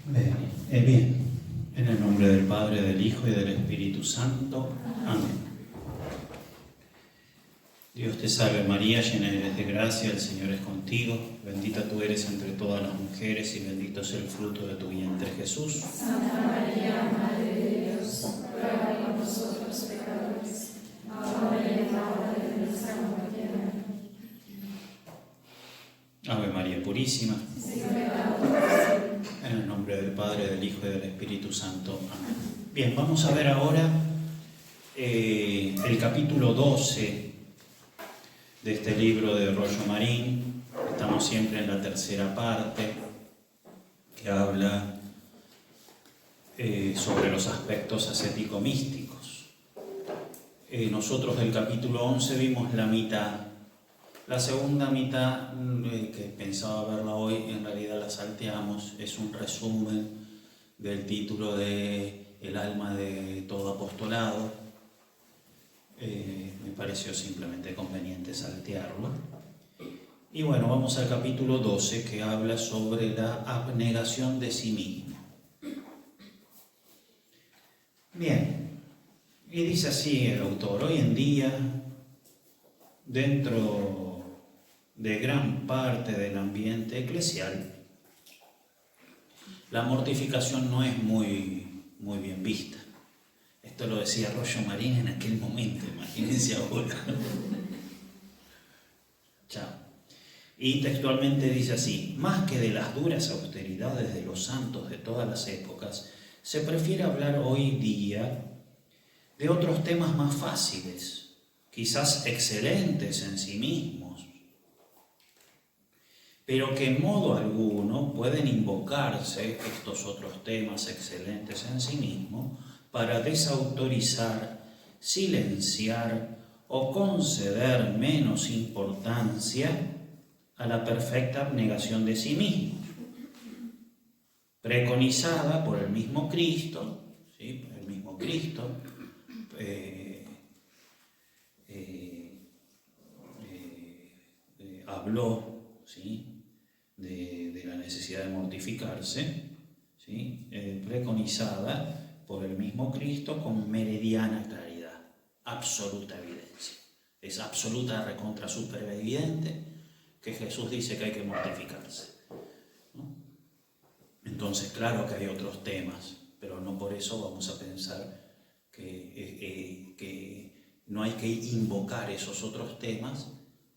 Bien, en el nombre del Padre, del Hijo y del Espíritu Santo. Amén. Dios te salve María, llena eres de gracia, el Señor es contigo, bendita tú eres entre todas las mujeres y bendito es el fruto de tu vientre Jesús. Santa María, Madre de Dios, ruega por nosotros pecadores, ahora y en la hora de nuestra muerte. Ave María Purísima. Sin pecado. En el nombre del Padre, del Hijo y del Espíritu Santo. Amén. Bien, vamos a ver ahora el capítulo 12 de este libro de Rollo Marín. Estamos siempre en la tercera parte que habla sobre los aspectos ascético-místicos. Nosotros del capítulo 11 vimos la mitad. La segunda mitad, que pensaba verla hoy, en realidad la salteamos. Es un resumen del título de El alma de todo apostolado. Me pareció simplemente conveniente saltearlo. Y bueno, vamos al capítulo 12, que habla sobre la abnegación de sí mismo. Bien, y dice así el autor: hoy en día, dentro de gran parte del ambiente eclesial, la mortificación no es muy bien vista. Esto lo decía Rollo Marín en aquel momento, imagínense ahora. Chao. Y textualmente dice así: más que de las duras austeridades de los santos de todas las épocas, se prefiere hablar hoy día de otros temas más fáciles, quizás excelentes en sí mismos, pero que en modo alguno pueden invocarse estos otros temas excelentes en sí mismos para desautorizar, silenciar o conceder menos importancia a la perfecta abnegación de sí mismo, preconizada por el mismo Cristo, ¿sí? El mismo Cristo habló, ¿sí?, de la necesidad de mortificarse, ¿sí?, preconizada por el mismo Cristo con meridiana claridad, absoluta evidencia. Es absoluta, recontra, súper evidente que Jesús dice que hay que mortificarse, ¿no? Entonces, claro que hay otros temas, pero no por eso vamos a pensar que no hay que invocar esos otros temas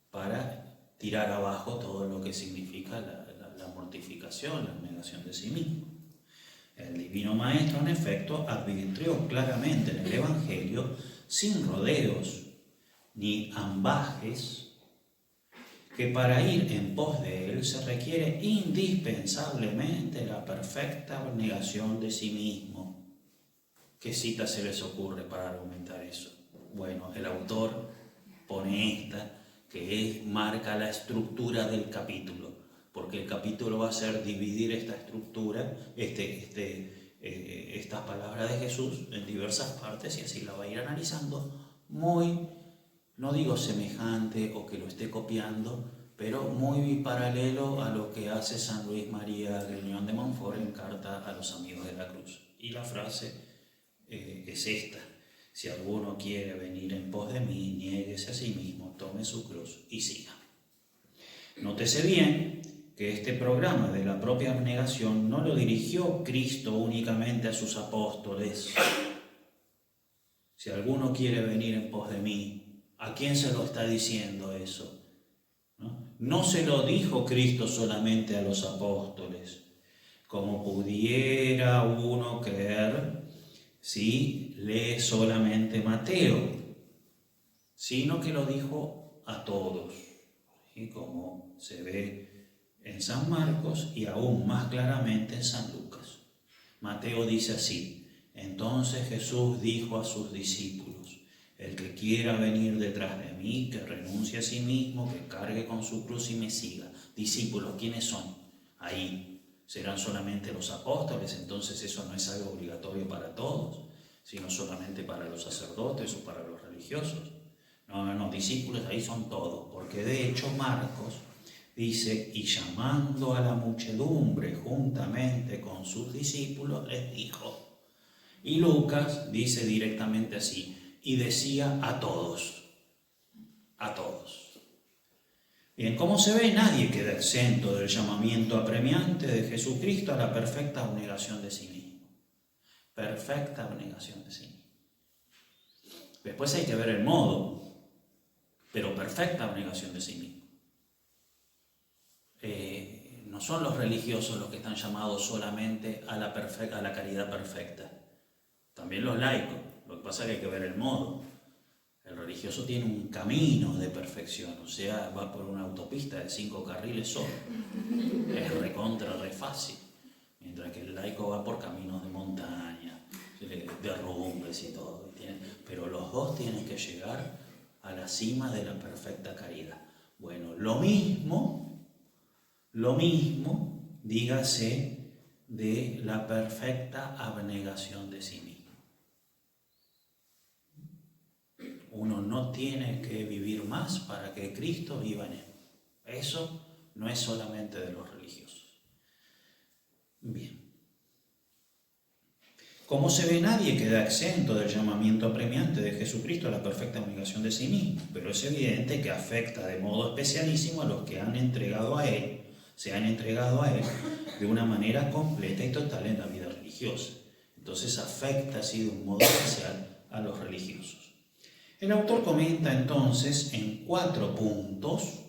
para tirar abajo todo lo que significa la mortificación, la abnegación de sí mismo. El Divino Maestro, en efecto, advirtió claramente en el Evangelio, sin rodeos ni ambajes, que para ir en pos de Él se requiere indispensablemente la perfecta abnegación de sí mismo. ¿Qué cita se les ocurre para argumentar eso? Bueno, el autor pone esta, que marca la estructura del capítulo, porque el capítulo va a ser dividir esta estructura, estas palabras de Jesús en diversas partes, y así la va a ir analizando muy, no digo semejante o que lo esté copiando, pero muy paralelo a lo que hace San Luis María Griñón de Montfort en Carta a los Amigos de la Cruz. Y la frase es esta: si alguno quiere venir en pos de mí, niéguese a sí mismo, tome su cruz y siga. Nótese bien que este programa de la propia abnegación no lo dirigió Cristo únicamente a sus apóstoles. Si alguno quiere venir en pos de mí, ¿a quién se lo está diciendo eso? No se lo dijo Cristo solamente a los apóstoles, como pudiera uno creer si lee solamente Mateo, sino que lo dijo a todos, ¿sí?, como se ve en San Marcos y aún más claramente en San Lucas. Mateo dice así: entonces Jesús dijo a sus discípulos: el que quiera venir detrás de mí, que renuncie a sí mismo, que cargue con su cruz y me siga. Discípulos, ¿quiénes son? Ahí serán solamente los apóstoles, entonces eso no es algo obligatorio para todos, sino solamente para los sacerdotes o para los religiosos. No, discípulos ahí son todos, porque de hecho Marcos Dice, y llamando a la muchedumbre juntamente con sus discípulos, les dijo. Y Lucas dice directamente así, y decía a todos, a todos. Bien, como se ve, nadie queda exento del llamamiento apremiante de Jesucristo a la perfecta abnegación de sí mismo. Perfecta abnegación de sí mismo. Después hay que ver el modo, pero perfecta abnegación de sí mismo. No son los religiosos los que están llamados solamente a la caridad perfecta. También los laicos. Lo que pasa es que hay que ver el modo. El religioso tiene un camino de perfección, o sea, va por una autopista de 5 carriles solo. Es re fácil. Mientras que el laico va por caminos de montaña, derrumbes y todo. Pero los dos tienen que llegar a la cima de la perfecta caridad. Bueno, lo mismo, dígase, de la perfecta abnegación de sí mismo. Uno no tiene que vivir más para que Cristo viva en él. Eso no es solamente de los religiosos. Bien. Como se ve, nadie queda exento del llamamiento apremiante de Jesucristo a la perfecta abnegación de sí mismo, pero es evidente que afecta de modo especialísimo a los que se han entregado a Él de una manera completa y total en la vida religiosa. Entonces afecta así de un modo especial a los religiosos. El autor comenta entonces en 4 puntos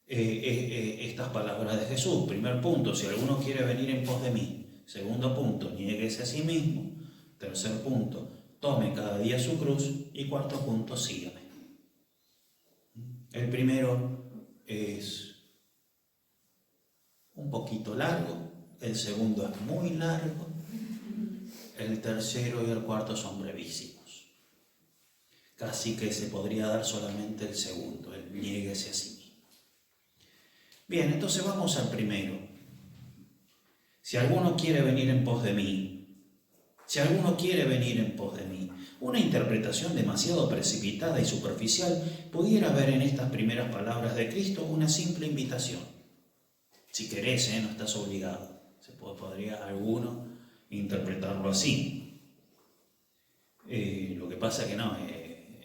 estas palabras de Jesús. Primer punto, si alguno quiere venir en pos de mí. Segundo punto, niéguese a sí mismo. Tercer punto, tome cada día su cruz. Y cuarto punto, sígame. El primero es un poquito largo, el segundo es muy largo, el tercero y el cuarto son brevísimos. Casi que se podría dar solamente el segundo, el niéguese a sí mismo. Bien, entonces vamos al primero. Si alguno quiere venir en pos de mí, una interpretación demasiado precipitada y superficial pudiera ver en estas primeras palabras de Cristo una simple invitación. Si querés, no estás obligado. Podría alguno interpretarlo así. Lo que pasa es que no,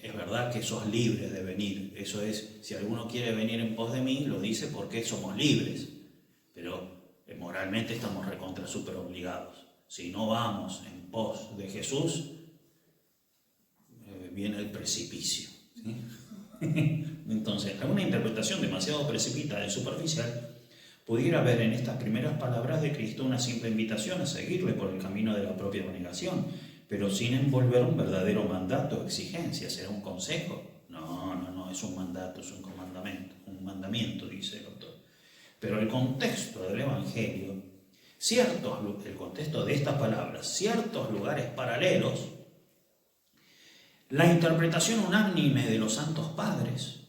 es verdad que sos libre de venir. Eso es, si alguno quiere venir en pos de mí, lo dice porque somos libres. Pero moralmente estamos recontra súper obligados. Si no vamos en pos de Jesús, viene el precipicio, ¿sí? Entonces, alguna interpretación demasiado precipitada y superficial pudiera ver en estas primeras palabras de Cristo una simple invitación a seguirle por el camino de la propia abnegación, pero sin envolver un verdadero mandato o exigencia. ¿Será un consejo? No, es un mandato, es un mandamiento, dice el autor. Pero el contexto del Evangelio, el contexto de estas palabras, ciertos lugares paralelos, la interpretación unánime de los santos padres,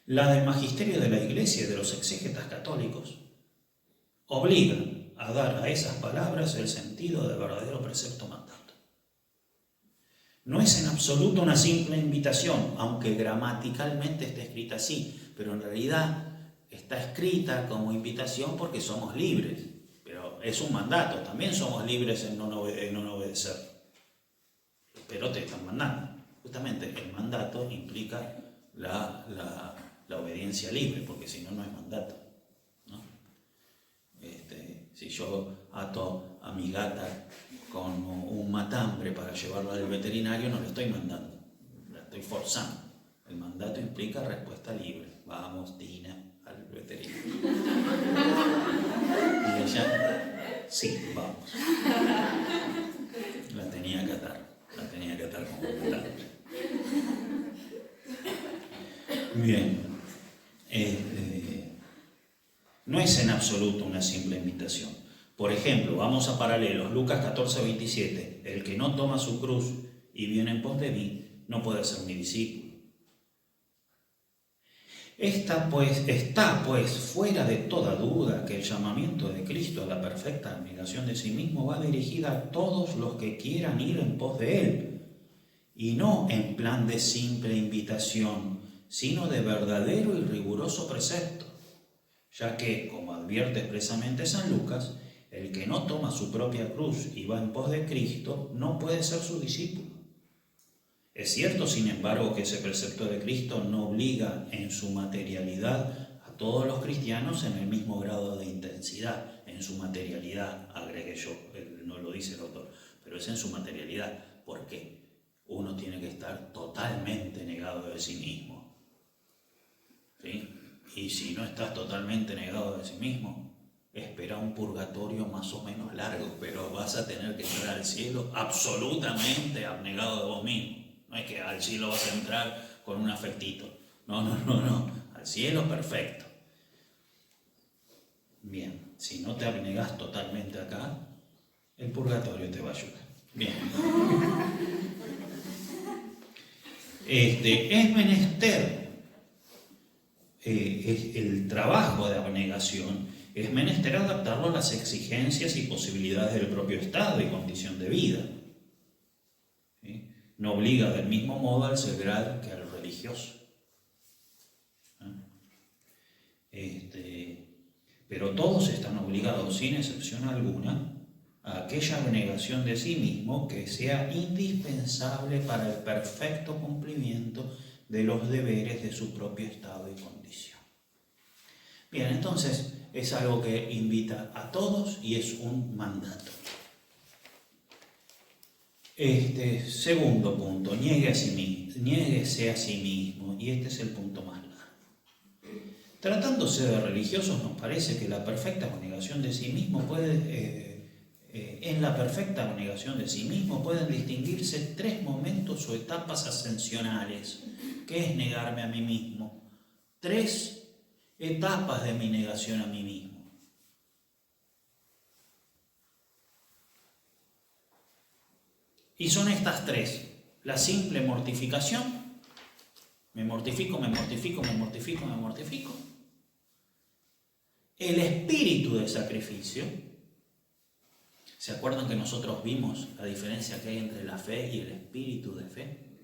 la del magisterio de la Iglesia y de los exégetas católicos, obligan a dar a esas palabras el sentido de verdadero precepto mandato. No es en absoluto una simple invitación, aunque gramaticalmente esté escrita así, pero en realidad está escrita como invitación porque somos libres, pero es un mandato, también somos libres en no obedecer, pero te están mandando. Justamente el mandato implica la obediencia libre, porque si no, no es mandato, ¿no? Si yo ato a mi gata con un matambre para llevarla al veterinario, no le estoy mandando, la estoy forzando. El mandato implica respuesta libre. Vamos, Tina, al veterinario. Y ella, sí, vamos. La tenía que atar como un matambre. Bien. No es en absoluto una simple invitación. Por ejemplo, vamos a paralelos. Lucas 14:27. El que no toma su cruz y viene en pos de mí, no puede ser mi discípulo. Está pues fuera de toda duda que el llamamiento de Cristo a la perfecta abnegación de sí mismo va dirigida a todos los que quieran ir en pos de Él, y no en plan de simple invitación, sino de verdadero y riguroso precepto. ya que, como advierte expresamente San Lucas, el que no toma su propia cruz y va en pos de Cristo no puede ser su discípulo. Es cierto, sin embargo, que ese precepto de Cristo no obliga en su materialidad a todos los cristianos en el mismo grado de intensidad. En su materialidad, agregué yo, no lo dice el autor, pero es en su materialidad. ¿Por qué? Uno tiene que estar totalmente negado de sí mismo. ¿Sí? Y si no estás totalmente negado de sí mismo, espera un purgatorio más o menos largo, pero vas a tener que entrar al cielo absolutamente abnegado de vos mismo. No es que al cielo vas a entrar con un afectito. No. Al cielo perfecto. Bien, si no te abnegas totalmente acá, el purgatorio te va a ayudar. Bien. Es menester, el trabajo de abnegación, es menester adaptarlo a las exigencias y posibilidades del propio estado y condición de vida. ¿Sí? No obliga del mismo modo al seglar que al religioso. Pero todos están obligados, sin excepción alguna, a aquella abnegación de sí mismo que sea indispensable para el perfecto cumplimiento de los deberes de su propio estado y condición. Bien, entonces es algo que invita a todos y es un mandato. Segundo punto, niéguese a sí mismo, y este es el punto más largo. Tratándose de religiosos, nos parece que la perfecta abnegación de sí mismo en la perfecta abnegación de sí mismo pueden distinguirse 3 momentos o etapas ascensionales. ¿Qué es negarme a mí mismo? 3 etapas de mi negación a mí mismo. Y son estas 3. La simple mortificación. Me mortifico. El espíritu de sacrificio. ¿Se acuerdan que nosotros vimos la diferencia que hay entre la fe y el espíritu de fe?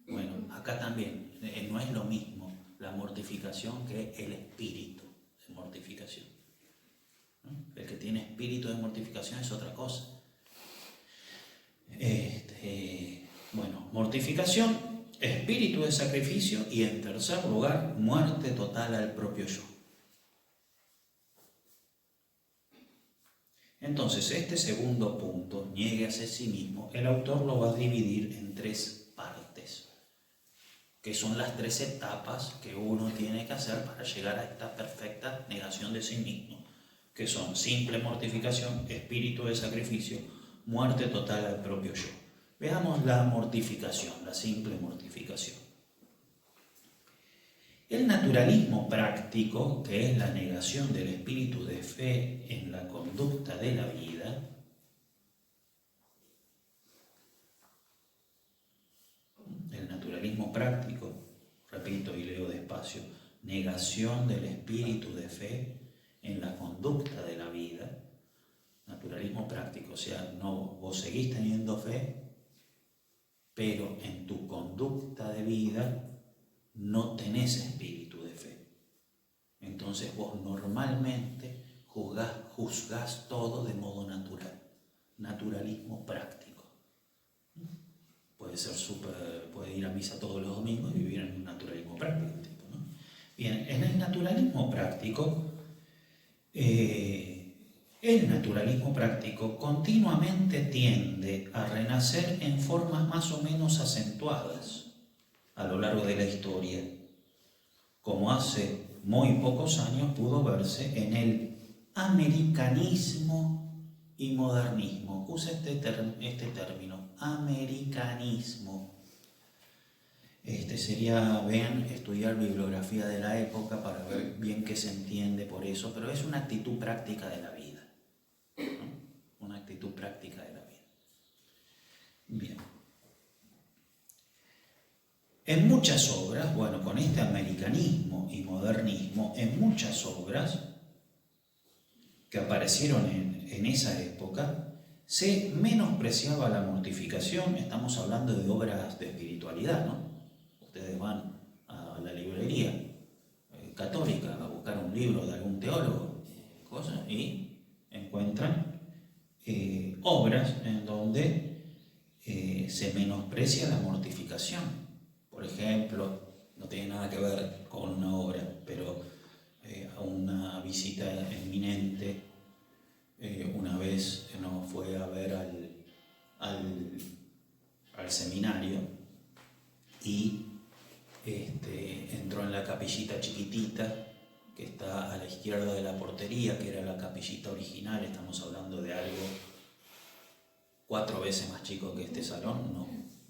Bueno, acá también no es lo mismo la mortificación que el espíritu de mortificación. ¿No? El que tiene espíritu de mortificación es otra cosa. Mortificación, espíritu de sacrificio y, en tercer lugar, muerte total al propio yo. Entonces, este segundo punto, niéguese a sí mismo, el autor lo va a dividir en 3 partes, que son las 3 etapas que uno tiene que hacer para llegar a esta perfecta negación de sí mismo, que son simple mortificación, espíritu de sacrificio, muerte total al propio yo. Veamos la mortificación, la simple mortificación. El naturalismo práctico, que es la negación del espíritu de fe en la conducta de la vida, el naturalismo práctico, repito y leo despacio, negación del espíritu de fe en la conducta de la vida, naturalismo práctico, o sea, no, vos seguís teniendo fe, pero en tu conducta de vida no tenés espíritu de fe. Entonces vos normalmente juzgás todo de modo natural. Naturalismo práctico. Puede ir a misa todos los domingos y vivir en un naturalismo práctico, ¿no? Bien, en el naturalismo práctico continuamente tiende a renacer en formas más o menos acentuadas a lo largo de la historia, como hace muy pocos años pudo verse en el americanismo y modernismo. Usa este término, americanismo. Sería, estudiar bibliografía de la época para ver bien qué se entiende por eso, pero es una actitud práctica de la vida, ¿no? Una actitud práctica de la vida. Bien. En muchas obras, con este americanismo y modernismo, en muchas obras que aparecieron en esa época, se menospreciaba la mortificación. Estamos hablando de obras de espiritualidad, ¿no? Ustedes van a la librería católica a buscar un libro de algún teólogo obras en donde se menosprecia la mortificación. Por ejemplo, no tiene nada que ver con una obra, pero a una visita eminente, una vez nos fue a ver al seminario y entró en la capillita chiquitita que está a la izquierda de la portería, que era la capillita original. Estamos hablando de algo 4 veces más chico que este salón, no,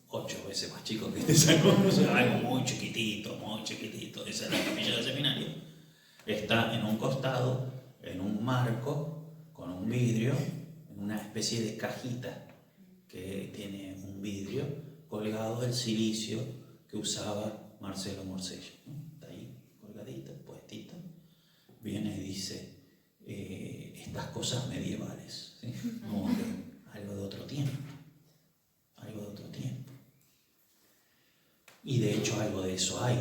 8 veces más chico que este salón, o sea, algo muy chiquitito, esa es la capilla del seminario. Está en un costado, en un marco, con un vidrio, en una especie de cajita que tiene un vidrio colgado del cilicio que usaba Marcelo Morsello, ¿no? Está ahí, colgadito, puestito. Viene y dice, estas cosas medievales, ¿sí? Como que algo de otro tiempo, Y de hecho algo de eso hay,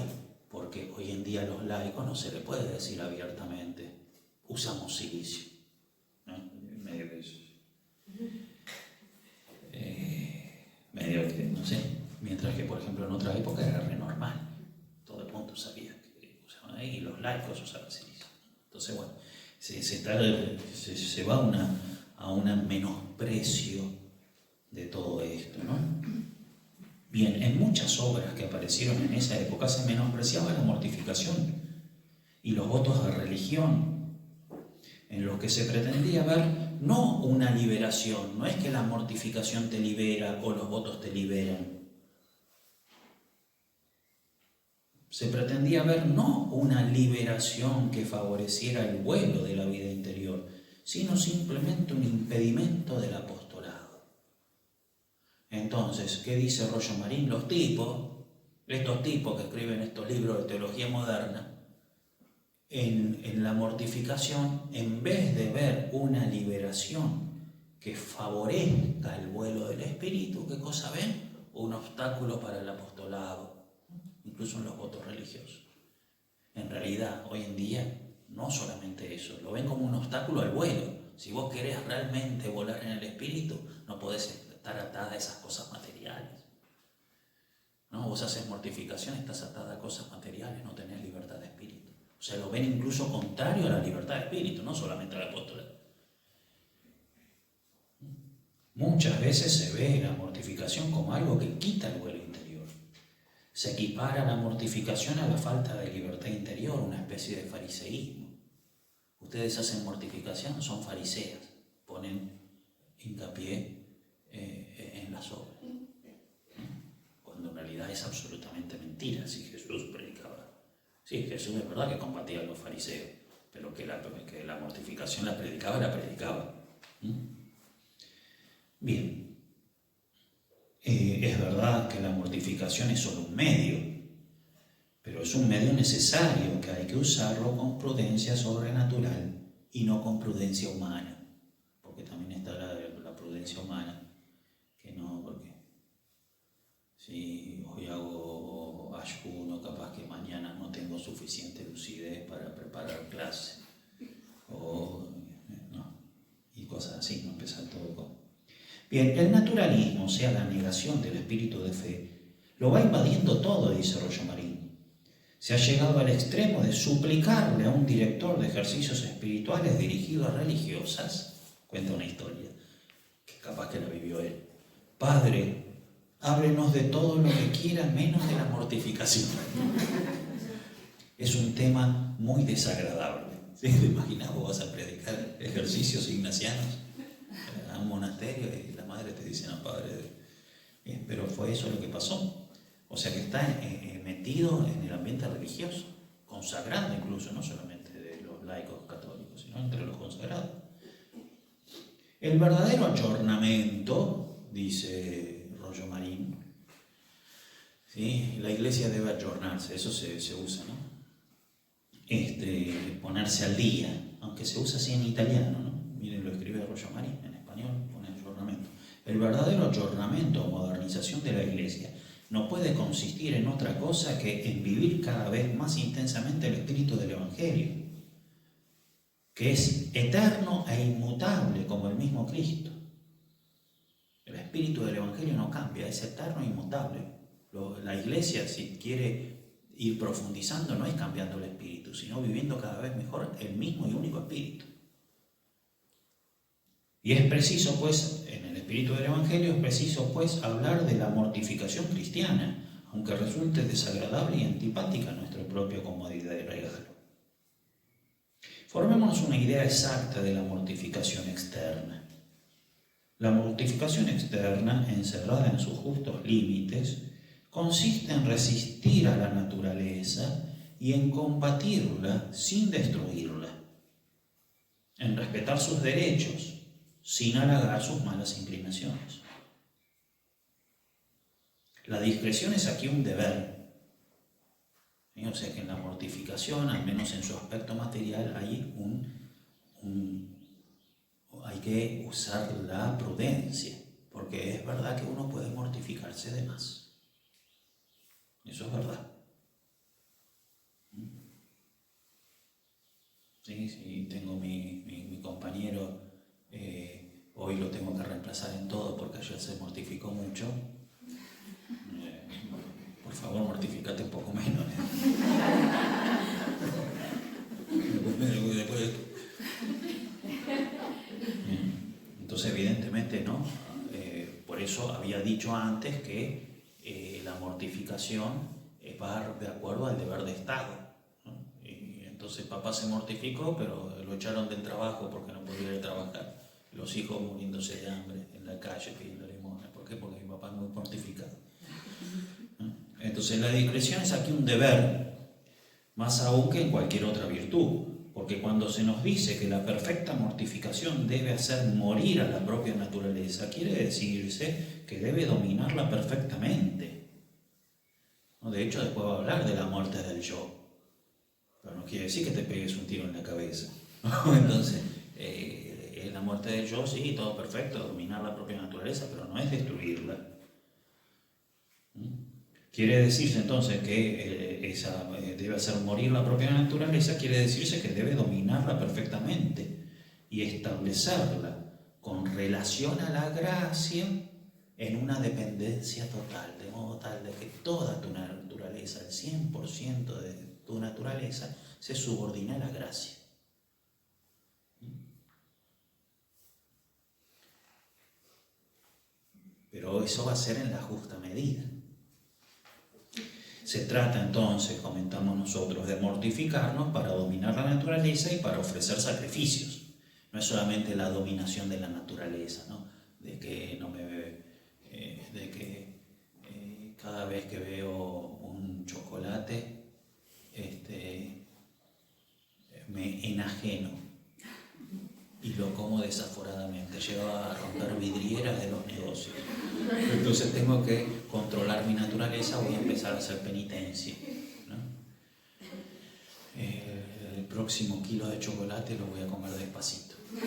porque hoy en día a los laicos no se le puede decir abiertamente, usamos silicio, ¿no? Medio que eso. Medio que, no sé, mientras que por ejemplo en otra época era re normal, todo el mundo sabía que usaban ahí y los laicos usaban silicio. Entonces bueno, se va a un menosprecio de todo esto, ¿no? Bien, en muchas obras que aparecieron en esa época se menospreciaba la mortificación y los votos de religión, en los que se pretendía ver no una liberación, no es que la mortificación te libera o los votos te liberan. Se pretendía ver no una liberación que favoreciera el vuelo de la vida interior, sino simplemente un impedimento del apostolado. Entonces, ¿qué dice Rollo Marín? Estos tipos que escriben estos libros de teología moderna, en la mortificación, en vez de ver una liberación que favorezca el vuelo del espíritu, ¿qué cosa ven? Un obstáculo para el apostolado, incluso en los votos religiosos. En realidad, hoy en día, no solamente eso, lo ven como un obstáculo al vuelo. Si vos querés realmente volar en el espíritu, no podés estar atada a esas cosas materiales. No, vos haces mortificación, estás atada a cosas materiales, no tenés libertad de espíritu. O sea, lo ven incluso contrario a la libertad de espíritu, no solamente al apostolado. Muchas veces se ve la mortificación como algo que quita el vuelo interior. Se equipara la mortificación a la falta de libertad interior, una especie de fariseísmo. Ustedes hacen mortificación, son fariseas, ponen hincapié en las obras, cuando en realidad es absolutamente mentira. Si Jesús predicaba, sí, Jesús es verdad que combatía a los fariseos, pero que la mortificación la predicaba. Bien, es verdad que la mortificación es solo un medio, pero es un medio necesario que hay que usarlo con prudencia sobrenatural y no con prudencia humana, porque también está la prudencia humana, que no, porque si hoy hago ayuno, capaz que mañana no tengo suficiente lucidez para preparar clase, y cosas así, no empezar todo con... Bien, el naturalismo, o sea, la negación del espíritu de fe, lo va invadiendo todo, dice Rollo Marín. Se ha llegado al extremo de suplicarle a un director de ejercicios espirituales dirigido a religiosas, cuenta una historia, que capaz que la vivió él: Padre, háblenos de todo lo que quiera menos de la mortificación. Es un tema muy desagradable. ¿Sí? ¿Te imaginas vos vas a predicar ejercicios ignacianos a un monasterio y la madre te dice, no, padre? Bien, pero fue eso lo que pasó. O sea que está metido en el ambiente religioso, consagrado incluso, no solamente de los laicos católicos, sino entre los consagrados. El verdadero ayornamiento, dice Rollo Marín, ¿sí? La iglesia debe ayornarse, eso se usa, ¿no? Ponerse al día, aunque se usa así en italiano, ¿no? Miren, lo escribe Rollo Marín, en español pone ayornamiento. El verdadero ayornamiento o modernización de la iglesia no puede consistir en otra cosa que en vivir cada vez más intensamente el espíritu del Evangelio, que es eterno e inmutable como el mismo Cristo. espíritu del Evangelio no cambia, es eterno e inmutable. La Iglesia, si quiere ir profundizando, no es cambiando el espíritu, sino viviendo cada vez mejor el mismo y único espíritu. Y es preciso, pues, en el espíritu del Evangelio, es preciso, pues, hablar de la mortificación cristiana, aunque resulte desagradable y antipática a nuestra propia comodidad y regalo. Formémonos una idea exacta de la mortificación externa. La mortificación externa, encerrada en sus justos límites, consiste en resistir a la naturaleza y en combatirla sin destruirla, en respetar sus derechos, sin halagar sus malas inclinaciones. La discreción es aquí un deber. O sea que en la mortificación, al menos en su aspecto material, hay hay que usar la prudencia, porque es verdad que uno puede mortificarse de más. Eso es verdad. Sí, tengo mi compañero, hoy lo tengo que reemplazar en todo porque ayer se mortificó mucho. Por favor, mortifícate un poco menos. Entonces, evidentemente, ¿no? Por eso había dicho antes que la mortificación va de acuerdo al deber de Estado, ¿no? Y entonces papá se mortificó, pero lo echaron del trabajo porque no podía ir a trabajar. Los hijos muriéndose de hambre en la calle pidiendo limosna. ¿Por qué? Porque mi papá es muy mortificado. Entonces la discreción es aquí un deber, más aún que en cualquier otra virtud, porque cuando se nos dice que la perfecta mortificación debe hacer morir a la propia naturaleza, quiere decirse que debe dominarla perfectamente. De hecho, después va a hablar de la muerte del yo, pero no quiere decir que te pegues un tiro en la cabeza. Entonces, la muerte del yo, sí, todo perfecto, dominar la propia naturaleza, pero no es destruirla. Quiere decirse entonces que debe hacer morir la propia naturaleza, quiere decirse que debe dominarla perfectamente y establecerla con relación a la gracia en una dependencia total, de modo tal de que toda tu naturaleza, el 100% de tu naturaleza, se subordine a la gracia. Pero eso va a ser en la justa medida. Se trata entonces, comentamos nosotros, de mortificarnos para dominar la naturaleza y para ofrecer sacrificios. No es solamente la dominación de la naturaleza, ¿no? De que cada vez que veo un chocolate me enajeno y lo como desaforadamente, lleva a romper vidrieras de los negocios. Entonces tengo que controlar mi naturaleza, voy a empezar a hacer penitencia, ¿no? El próximo kilo de chocolate lo voy a comer despacito. Voy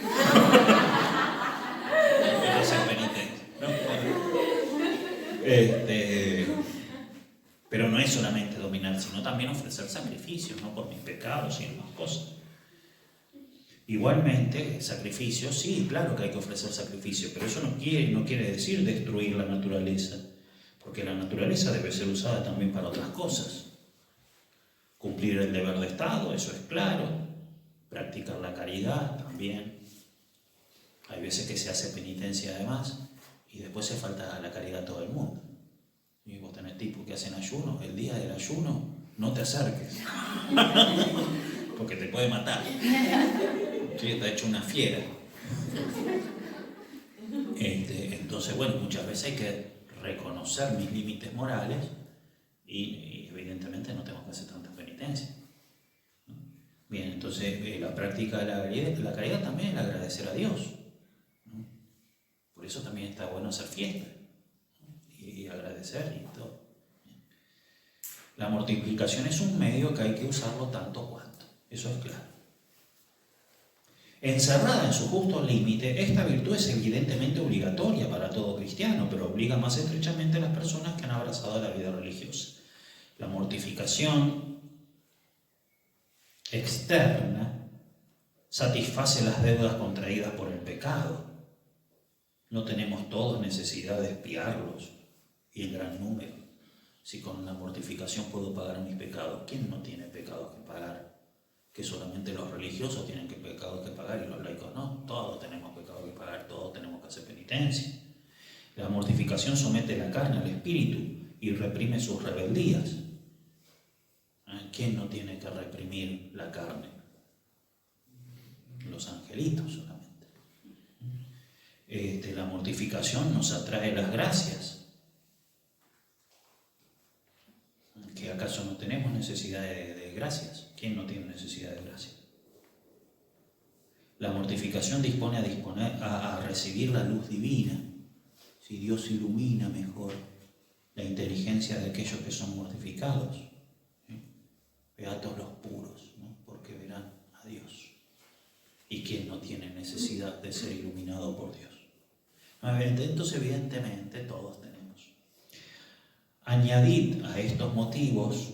a hacer penitencia, ¿no? Pero no es solamente dominar, sino también ofrecer sacrificios, no por mis pecados y demás cosas. Igualmente, sacrificios, sí, claro que hay que ofrecer sacrificios, pero eso no quiere decir destruir la naturaleza, porque la naturaleza debe ser usada también para otras cosas. Cumplir el deber de Estado, eso es claro. Practicar la caridad también. Hay veces que se hace penitencia además y después se falta la caridad a todo el mundo. Y vos tenés tipos que hacen ayuno, el día del ayuno no te acerques, porque te puede matar. Sí, está hecho una fiera. Entonces, bueno, muchas veces hay que reconocer mis límites morales y evidentemente no tengo que hacer tanta penitencia. Bien, entonces la práctica de la caridad también es agradecer a Dios, ¿no? Por eso también está bueno hacer fiesta y agradecer y todo. La mortificación es un medio que hay que usarlo tanto cuanto, eso es claro. Encerrada en su justo límite, esta virtud es evidentemente obligatoria para todo cristiano, pero obliga más estrechamente a las personas que han abrazado la vida religiosa. La mortificación externa satisface las deudas contraídas por el pecado. No tenemos todos necesidad de espiarlos y en gran número. Si con la mortificación puedo pagar mis pecados, ¿quién no tiene pecados que pagar? Que solamente los religiosos tienen pecados que pagar y los laicos no. Todos tenemos pecados que pagar, todos tenemos que hacer penitencia. La mortificación somete la carne al espíritu y reprime sus rebeldías. ¿Quién no tiene que reprimir la carne? Los angelitos solamente. La mortificación nos atrae las gracias. ¿Que acaso no tenemos necesidad de gracias? ¿Quién no tiene necesidad de gracias? La mortificación dispone a recibir la luz divina. Si Dios ilumina mejor la inteligencia de aquellos que son mortificados. Beatos los puros, ¿no? Porque verán a Dios. ¿Y quién no tiene necesidad de ser iluminado por Dios? Entonces, evidentemente, todos tenemos. Añadid a estos motivos,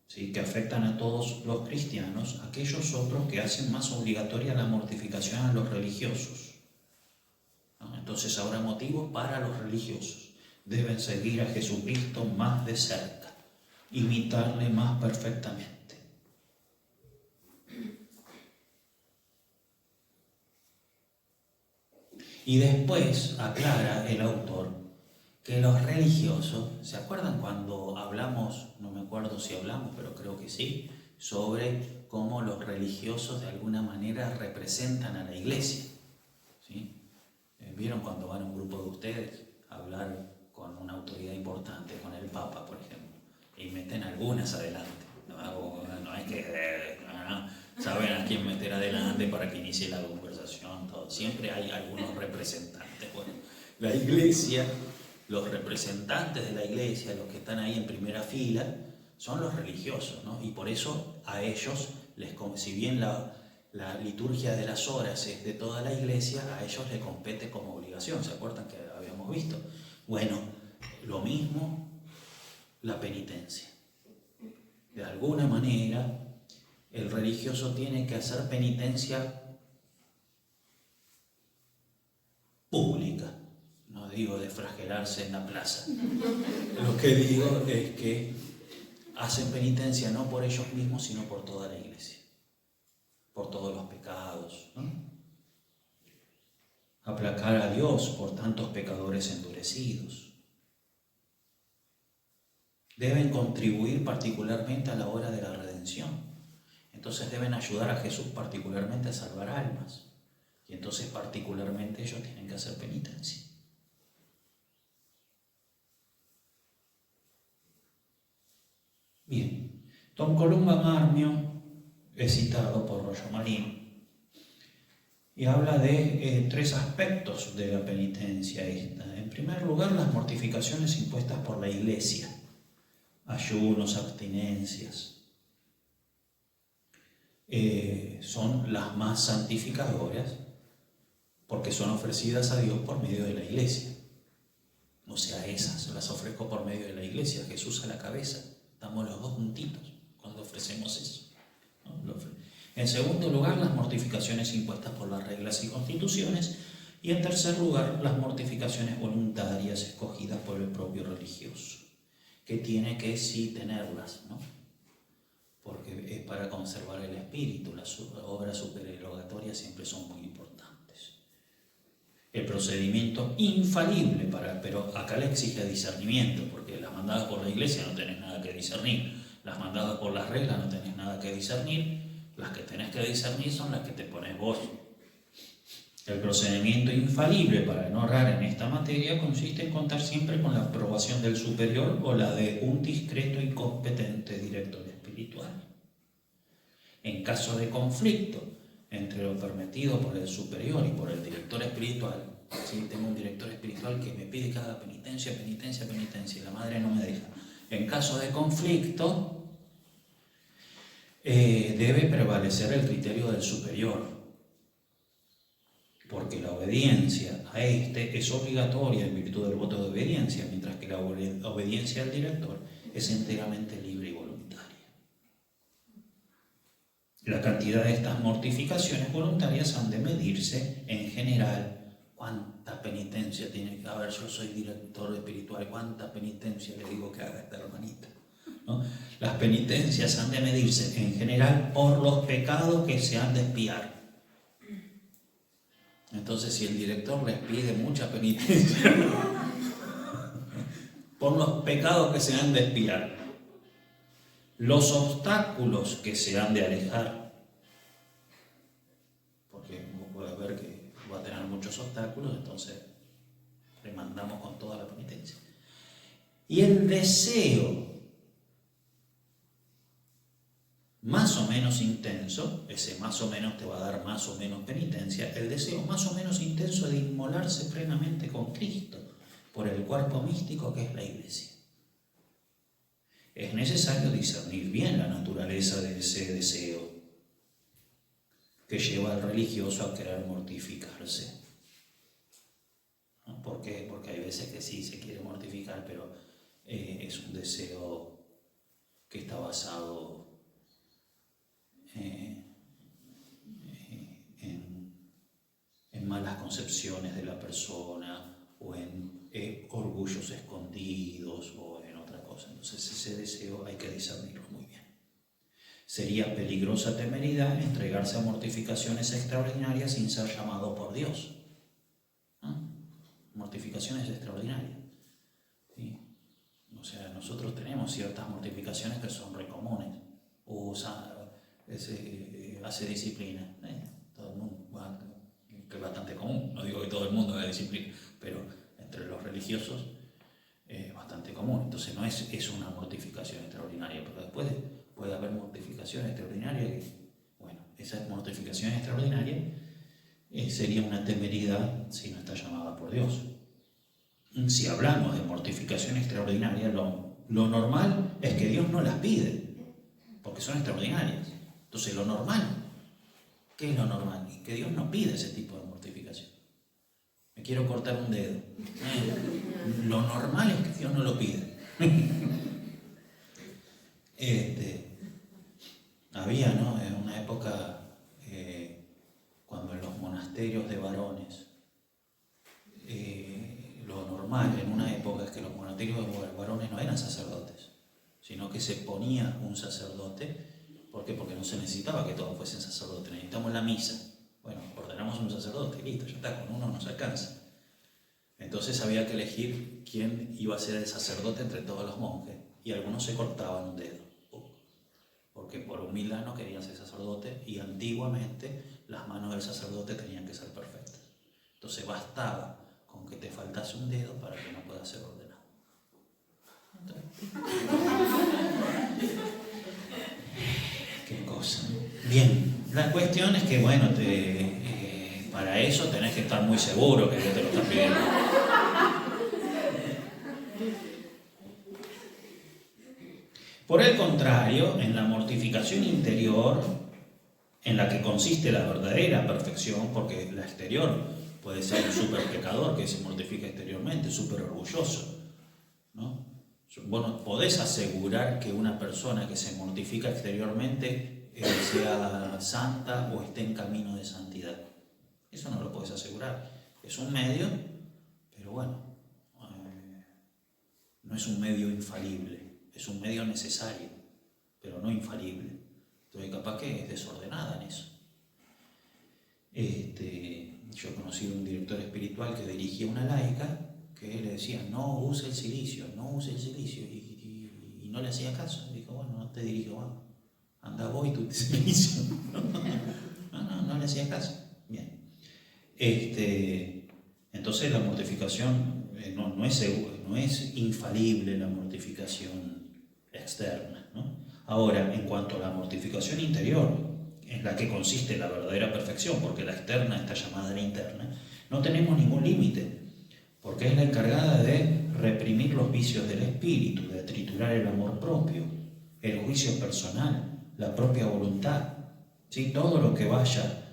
¿sí?, que afectan a todos los cristianos, aquellos otros que hacen más obligatoria la mortificación a los religiosos. ¿No? Entonces habrá motivos para los religiosos. Deben seguir a Jesucristo más de cerca, imitarle más perfectamente. Y después aclara el autor que los religiosos, ¿se acuerdan cuando hablamos, no me acuerdo si hablamos, pero creo que sí, sobre cómo los religiosos de alguna manera representan a la iglesia? ¿Sí? ¿Vieron cuando van un grupo de ustedes a hablar con una autoridad importante, con el Papa, por ejemplo, y meten algunas adelante? No es que saben a quién meter adelante para que inicie la conversación, todo. Siempre hay algunos representantes. Bueno, la iglesia, los representantes de la iglesia, los que están ahí en primera fila, son los religiosos, ¿no? Y por eso a ellos, si bien la liturgia de las horas es de toda la iglesia, a ellos les compete como obligación. ¿Se acuerdan que habíamos visto? Bueno, lo mismo la penitencia. De alguna manera, el religioso tiene que hacer penitencia pública. No digo de flagelarse en la plaza. Lo que digo es que hacen penitencia no por ellos mismos, sino por toda la iglesia. Por todos los pecados, ¿no? Aplacar a Dios por tantos pecadores endurecidos. Deben contribuir particularmente a la obra de la redención. Entonces deben ayudar a Jesús particularmente a salvar almas. Y entonces particularmente ellos tienen que hacer penitencia. Bien, Don Columba Marmio es citado por Rollo Marín y habla de tres aspectos de la penitencia esta. En primer lugar, las mortificaciones impuestas por la Iglesia. Ayunos, abstinencias, son las más santificadoras porque son ofrecidas a Dios por medio de la iglesia. O sea, esas las ofrezco por medio de la iglesia, Jesús a la cabeza, estamos los dos juntitos cuando ofrecemos eso, ¿no? En segundo lugar, las mortificaciones impuestas por las reglas y constituciones, y en tercer lugar, las mortificaciones voluntarias escogidas por el propio religioso, que tiene que sí tenerlas, ¿no? Porque es para conservar el espíritu. Las obras supererogatorias siempre son muy importantes. El procedimiento infalible, pero acá le exige discernimiento, porque las mandadas por la iglesia no tenés nada que discernir, las mandadas por las reglas no tenés nada que discernir, las que tenés que discernir son las que te pones vos. El procedimiento infalible para no errar en esta materia consiste en contar siempre con la aprobación del superior o la de un discreto y competente director espiritual. En caso de conflicto entre lo permitido por el superior y por el director espiritual, si tengo un director espiritual que me pide que haga penitencia, y la madre no me deja. En caso de conflicto, debe prevalecer el criterio del superior, porque la obediencia a este es obligatoria en virtud del voto de obediencia, mientras que la obediencia al director es enteramente libre y voluntaria. La cantidad de estas mortificaciones voluntarias han de medirse, en general, cuánta ¿Cuánta penitencia tiene que haber? Yo soy director espiritual, ¿cuánta penitencia le digo que haga esta hermanita? ¿No? Las penitencias han de medirse en general por los pecados que se han de expiar. Entonces, si el director les pide mucha penitencia por los pecados que se han de expiar, los obstáculos que se han de alejar, porque vos puedes ver que va a tener muchos obstáculos, entonces le mandamos con toda la penitencia. Y el deseo más o menos intenso, ese más o menos te va a dar más o menos penitencia, el deseo más o menos intenso de inmolarse plenamente con Cristo por el cuerpo místico que es la Iglesia. Es necesario discernir bien la naturaleza de ese deseo que lleva al religioso a querer mortificarse. ¿No? ¿Por qué? Porque hay veces que sí se quiere mortificar, pero es un deseo que está basado en malas concepciones de la persona o en orgullos escondidos o en otra cosa. Entonces ese deseo hay que discernirlo muy bien. Sería peligrosa temeridad entregarse a mortificaciones extraordinarias sin ser llamado por Dios. ¿No? Mortificaciones extraordinarias. ¿Sí? O sea, nosotros tenemos ciertas mortificaciones que son re comunes. Hace disciplina. Todo el mundo, que es bastante común. No digo que todo el mundo haga disciplina, pero entre los religiosos es bastante común. Entonces no es una mortificación extraordinaria, pero después puede haber mortificación extraordinaria que, bueno, esa mortificación extraordinaria sería una temeridad si no está llamada por Dios. Si hablamos de mortificación extraordinaria, lo normal es que Dios no las pide, porque son extraordinarias. Entonces lo normal, ¿qué es lo normal? Que Dios no pide ese tipo de mortificación. Me quiero cortar un dedo. Lo normal es que Dios no lo pide. Había, ¿no? En una época, cuando en los monasterios de varones, lo normal en una época es que los monasterios de varones no eran sacerdotes, sino que se ponía un sacerdote. ¿Por qué? Porque no se necesitaba que todos fuesen sacerdotes, necesitamos la misa. Bueno, ordenamos un sacerdote, listo, ya está, con uno nos alcanza. Entonces había que elegir quién iba a ser el sacerdote entre todos los monjes, y algunos se cortaban un dedo, porque por humildad no querían ser sacerdote, y antiguamente las manos del sacerdote tenían que ser perfectas. Entonces bastaba con que te faltase un dedo para que no puedas ser ordenado. Qué cosa. Bien, la cuestión es que, bueno, para eso tenés que estar muy seguro que Dios te lo está pidiendo. Por el contrario, en la mortificación interior, en la que consiste la verdadera perfección, porque la exterior puede ser un súper pecador que se mortifica exteriormente, súper orgulloso, ¿no? Bueno, podés asegurar que una persona que se mortifica exteriormente sea santa o esté en camino de santidad. Eso no lo podés asegurar. Es un medio, pero bueno, no es un medio infalible. Es un medio necesario, pero no infalible. Entonces capaz que es desordenada en eso. Yo he conocido un director espiritual que dirigía una laica que le decía, no use el cilicio, y no le hacía caso. Dijo, bueno, no te dirijo, bueno, anda vos y tu cilicio. No le hacía caso. Bien. Entonces la mortificación no es infalible, la mortificación externa, ¿no? Ahora, en cuanto a la mortificación interior, en la que consiste la verdadera perfección, porque la externa está llamada la interna, no tenemos ningún límite, porque es la encargada de reprimir los vicios del espíritu, de triturar el amor propio, el juicio personal, la propia voluntad, ¿sí? Todo lo que vaya,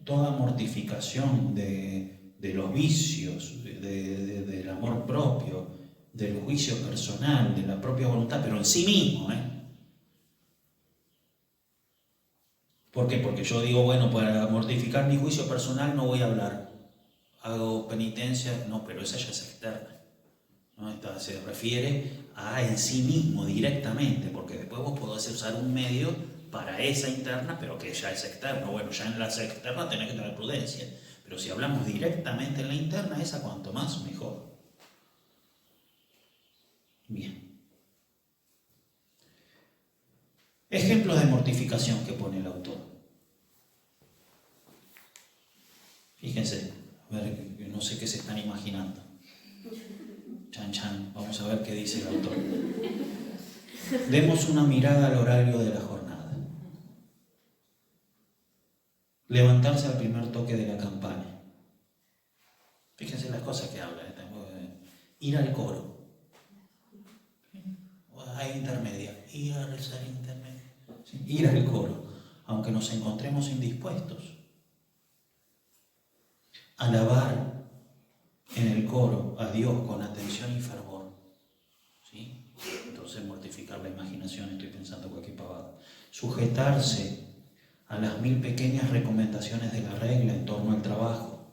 toda mortificación de los vicios, del amor propio, del juicio personal, de la propia voluntad, pero en sí mismo, ¿Por qué? Porque yo digo, bueno, para mortificar mi juicio personal no voy a hablar hago penitencia, no, pero esa ya es externa. ¿No? Esta se refiere a en sí mismo directamente, porque después vos podés usar un medio para esa interna, pero que ya es externo. Bueno, ya en la externa tenés que tener prudencia, pero si hablamos directamente en la interna, esa cuanto más mejor. Bien. Ejemplos de mortificación que pone el autor. Fíjense, a ver, no sé qué se están imaginando. Chan, chan, vamos a ver qué dice el autor. Demos una mirada al horario de la jornada. Levantarse al primer toque de la campana. Fíjense las cosas que habla. Ir al coro. Hay intermedia. Ir a rezar intermedia. ¿Sí? Ir al coro, aunque nos encontremos indispuestos. Alabar en el coro a Dios con atención y fervor. ¿Sí? Entonces mortificar la imaginación, estoy pensando cualquier pavada. Sujetarse a las 1000 pequeñas recomendaciones de la regla en torno al trabajo,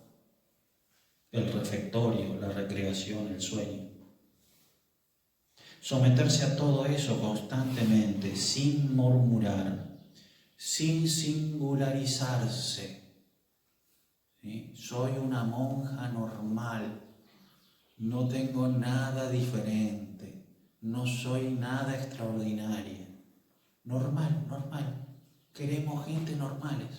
el refectorio, la recreación, el sueño. Someterse a todo eso constantemente, sin murmurar, sin singularizarse. ¿Sí? Soy una monja normal, no tengo nada diferente, no soy nada extraordinaria. Normal, normal. Queremos gente normales.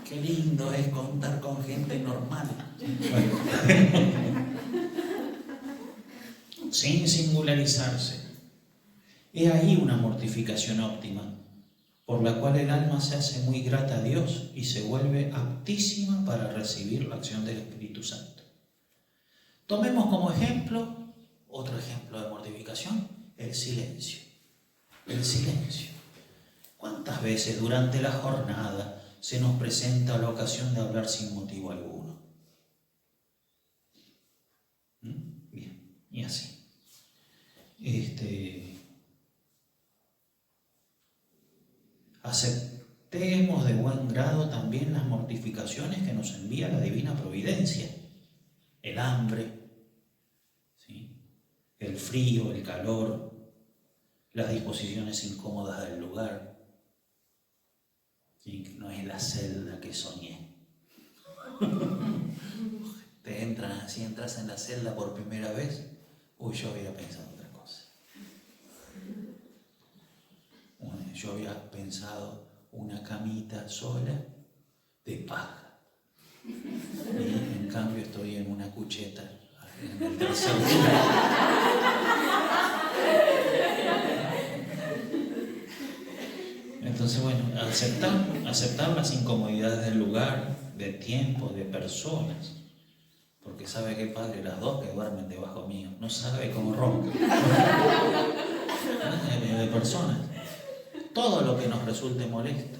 Qué lindo es contar con gente normal. Sin singularizarse. He ahí una mortificación óptima, por la cual el alma se hace muy grata a Dios y se vuelve aptísima para recibir la acción del Espíritu Santo. Tomemos como ejemplo, otro ejemplo de mortificación, el silencio. El silencio. ¿Cuántas veces durante la jornada se nos presenta la ocasión de hablar sin motivo alguno? Bien, y así. Aceptemos de buen grado también las mortificaciones que nos envía la divina providencia. El hambre, ¿sí? El frío, el calor, las disposiciones incómodas del lugar. ¿Sí? No es la celda que soñé. Te entran, si entras en la celda por primera vez, yo había pensado otra cosa. Yo había pensado una camita sola de paja. Y en cambio estoy en una cucheta en el tercer día. Entonces, bueno, aceptar las incomodidades del lugar, del tiempo, de personas. Porque sabe que padre, las dos que duermen debajo mío, no sabe cómo ronca. De personas. Todo lo que nos resulte molesto.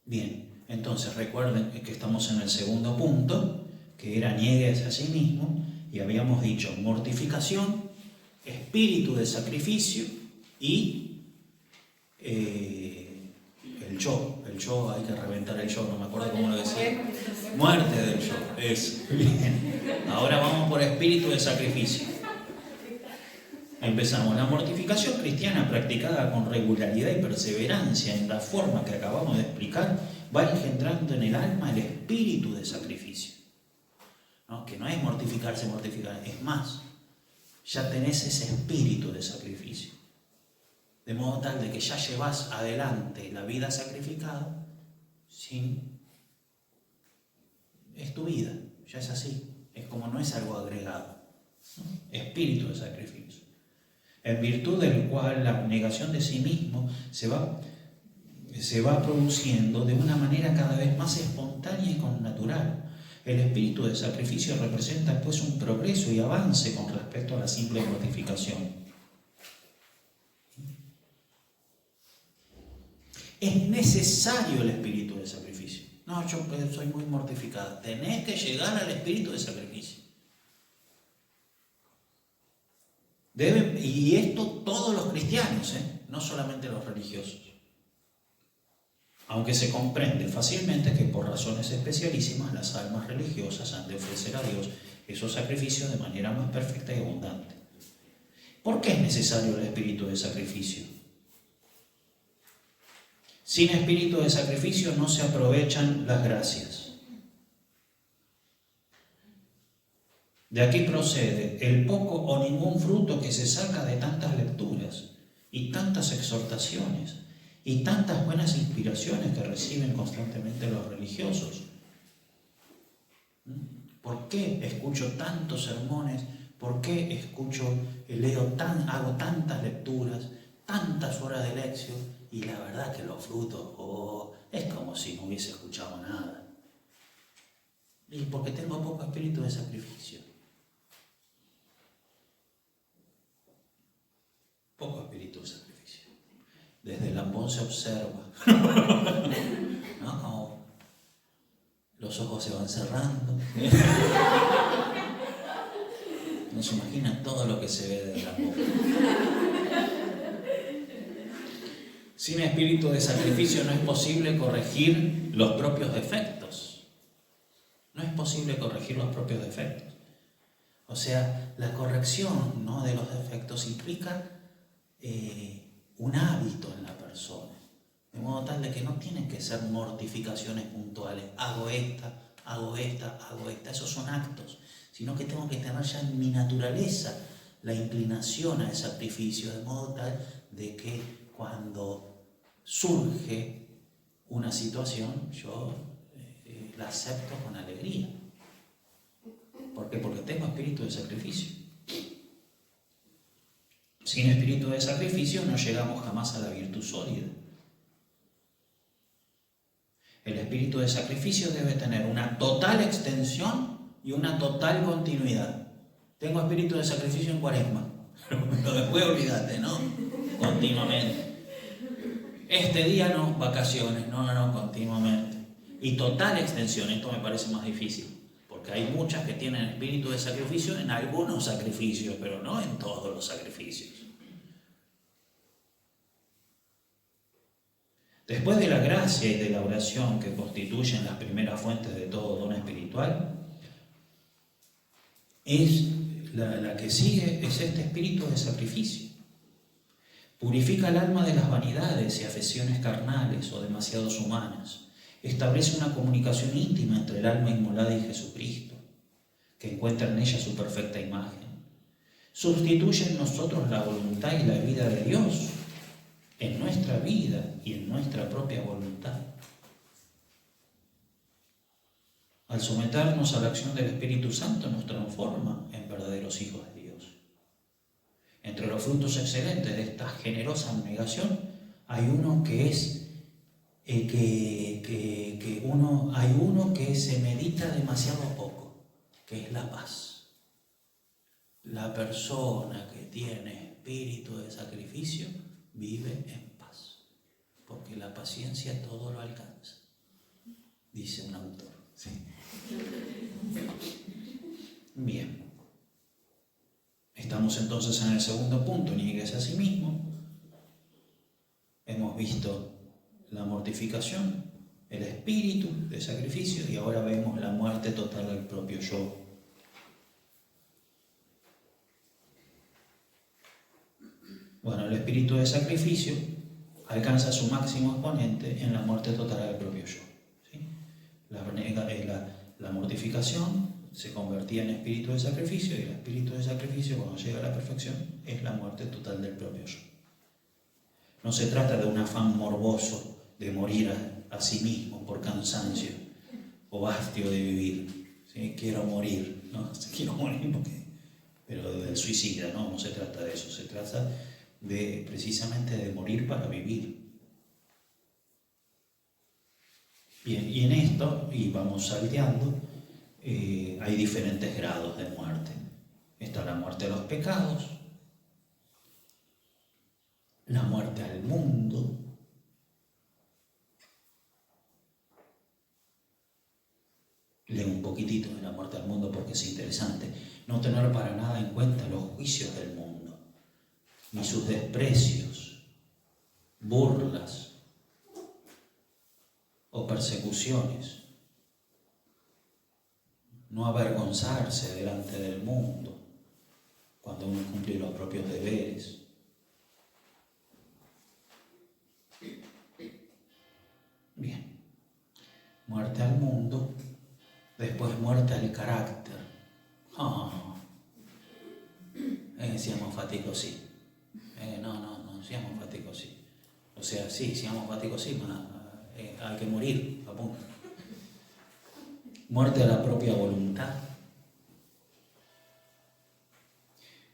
Bien, entonces recuerden que estamos en el segundo punto, que era niegues a sí mismo, y habíamos dicho mortificación, espíritu de sacrificio y el yo. El yo, hay que reventar el yo, no me acuerdo cómo lo decía. Muerte del yo, eso. Bien. Ahora vamos por espíritu de sacrificio. Empezamos. La mortificación cristiana practicada con regularidad y perseverancia en la forma que acabamos de explicar va engendrando en el alma el espíritu de sacrificio. ¿No? Que no es mortificarse, es más, ya tenés ese espíritu de sacrificio. De modo tal de que ya llevas adelante la vida sacrificada es tu vida, ya es así. Es como no es algo agregado, ¿no? Espíritu de sacrificio. En virtud del cual la negación de sí mismo se va produciendo de una manera cada vez más espontánea y connatural. El espíritu de sacrificio representa pues un progreso y avance con respecto a la simple mortificación. Es necesario el espíritu de sacrificio. No, yo soy muy mortificada. Tenés que llegar al espíritu de sacrificio. Y esto todos los cristianos, no solamente los religiosos. aunque se comprende fácilmente que por razones especialísimas las almas religiosas han de ofrecer a Dios esos sacrificios de manera más perfecta y abundante. ¿Por qué es necesario el espíritu de sacrificio? Sin espíritu de sacrificio no se aprovechan las gracias. De aquí procede el poco o ningún fruto que se saca de tantas lecturas y tantas exhortaciones y tantas buenas inspiraciones que reciben constantemente los religiosos. ¿Por qué escucho tantos sermones? ¿Por qué hago tantas lecturas, tantas horas de lección? Y la verdad que los frutos, es como si no hubiese escuchado nada. Y porque tengo poco espíritu de sacrificio. Poco espíritu de sacrificio. Desde el ambón se observa. ¿No? Como los ojos se van cerrando. No se imaginan todo lo que se ve desde el ambón. Sin espíritu de sacrificio no es posible corregir los propios defectos. No es posible corregir los propios defectos. O sea, la corrección, ¿no?, de los defectos implica un hábito en la persona. De modo tal de que no tienen que ser mortificaciones puntuales. Hago esta, esos son actos. Sino que tengo que tener ya en mi naturaleza la inclinación al sacrificio. De modo tal de que cuando surge una situación, yo la acepto con alegría. ¿Por qué? Porque tengo espíritu de sacrificio. Sin espíritu de sacrificio no llegamos jamás a la virtud sólida. El espíritu de sacrificio debe tener una total extensión y una total continuidad. Tengo espíritu de sacrificio en Cuaresma, pero después olvídate, ¿no? Continuamente. Este día no, vacaciones, no, continuamente. Y total extensión, esto me parece más difícil, porque hay muchas que tienen espíritu de sacrificio en algunos sacrificios, pero no en todos los sacrificios. Después de la gracia y de la oración, que constituyen las primeras fuentes de todo don espiritual, la que sigue es este espíritu de sacrificio. Purifica el alma de las vanidades y afecciones carnales o demasiado humanas. Establece una comunicación íntima entre el alma inmolada y Jesucristo, que encuentra en ella su perfecta imagen. Sustituye en nosotros la voluntad y la vida de Dios, en nuestra vida y en nuestra propia voluntad. Al someternos a la acción del Espíritu Santo nos transforma en verdaderos hijos de Dios. Entre los frutos excelentes de esta generosa abnegación hay uno que es hay uno que se medita demasiado poco, que es la paz. La persona que tiene espíritu de sacrificio vive en paz, porque la paciencia todo lo alcanza, dice un autor. ¿Sí? Bien. Estamos entonces en el segundo punto, nieguese a sí mismo. Hemos visto la mortificación, el espíritu de sacrificio, y ahora vemos la muerte total del propio yo. Bueno, el espíritu de sacrificio alcanza su máximo exponente en la muerte total del propio yo. ¿Sí? La mortificación se convertía en espíritu de sacrificio, y el espíritu de sacrificio, cuando llega a la perfección, es la muerte total del propio yo. No se trata de un afán morboso de morir a sí mismo por cansancio o hastio de vivir. ¿Sí? Quiero morir, ¿no? Quiero morir pero del suicida, no se trata de eso, se trata precisamente de morir para vivir. Bien, y en esto, y vamos salteando, hay diferentes grados de muerte. Está la muerte de los pecados, la muerte al mundo, leo un poquitito de la muerte al mundo porque es interesante, no tener para nada en cuenta los juicios del mundo, ni sus desprecios, burlas, o persecuciones. No avergonzarse delante del mundo cuando uno cumple los propios deberes. Bien, muerte al mundo, después muerte al carácter. Siamo faticosi. No, siamo faticosi. O sea, sí, siamo faticosi, pero hay que morir, appunto. Muerte a la propia voluntad.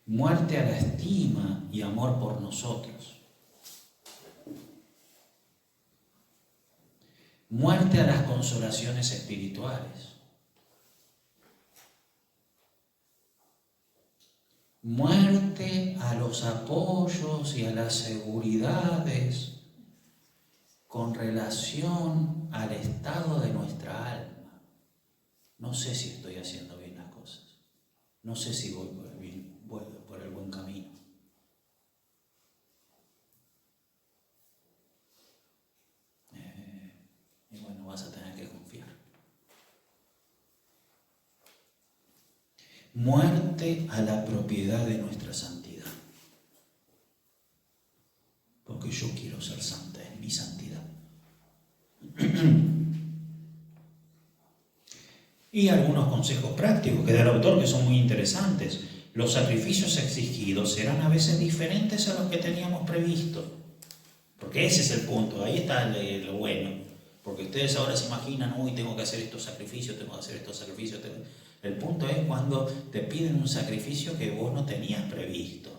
Muerte a la estima y amor por nosotros. Muerte a las consolaciones espirituales. Muerte a los apoyos y a las seguridades con relación al estado de nuestra alma. No sé si estoy haciendo bien las cosas. No sé si voy por el buen camino. Y bueno, vas a tener que confiar. Muerte a la propiedad de nuestra santidad. Porque yo quiero ser santa, es mi santidad. Y algunos consejos prácticos que da el autor que son muy interesantes. Los sacrificios exigidos serán a veces diferentes a los que teníamos previsto. Porque ese es el punto, ahí está lo bueno. Porque ustedes ahora se imaginan, uy, tengo que hacer estos sacrificios, tengo que hacer estos sacrificios. El punto es cuando te piden un sacrificio que vos no tenías previsto.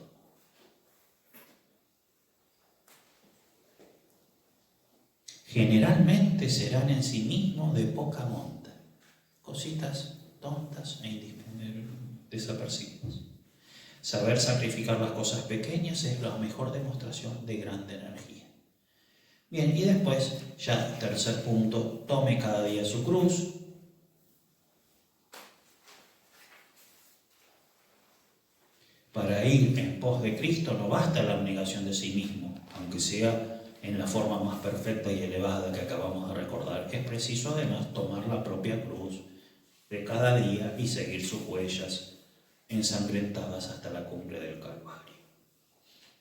Generalmente serán en sí mismos de poca monta. Cositas tontas e desapercibidas. Saber sacrificar las cosas pequeñas es la mejor demostración de grande energía. Bien, y después, ya tercer punto, tome cada día su cruz. Para ir en pos de Cristo no basta la abnegación de sí mismo, aunque sea en la forma más perfecta y elevada que acabamos de recordar. Es preciso además tomar la propia cruz de cada día y seguir sus huellas ensangrentadas hasta la cumbre del Calvario.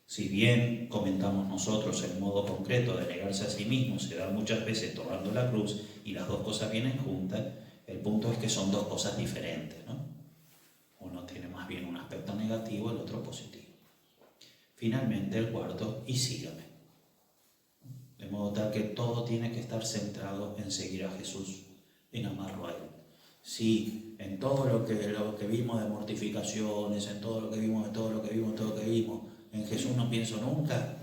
Si bien comentamos nosotros el modo concreto de negarse a sí mismo se da muchas veces tomando la cruz y las dos cosas vienen juntas, el punto es que son dos cosas diferentes, ¿no? Uno tiene más bien un aspecto negativo, el otro positivo. Finalmente el cuarto, y sígame. De modo tal que todo tiene que estar centrado en seguir a Jesús, en amarlo a Él. Sí, en todo lo que vimos de mortificaciones, en todo lo que vimos, en Jesús no pienso nunca,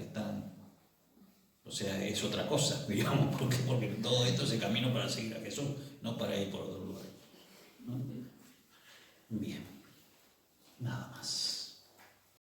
o sea, es otra cosa, digamos, porque todo esto es el camino para seguir a Jesús, no para ir por otro lugar, ¿no? Bien, nada más.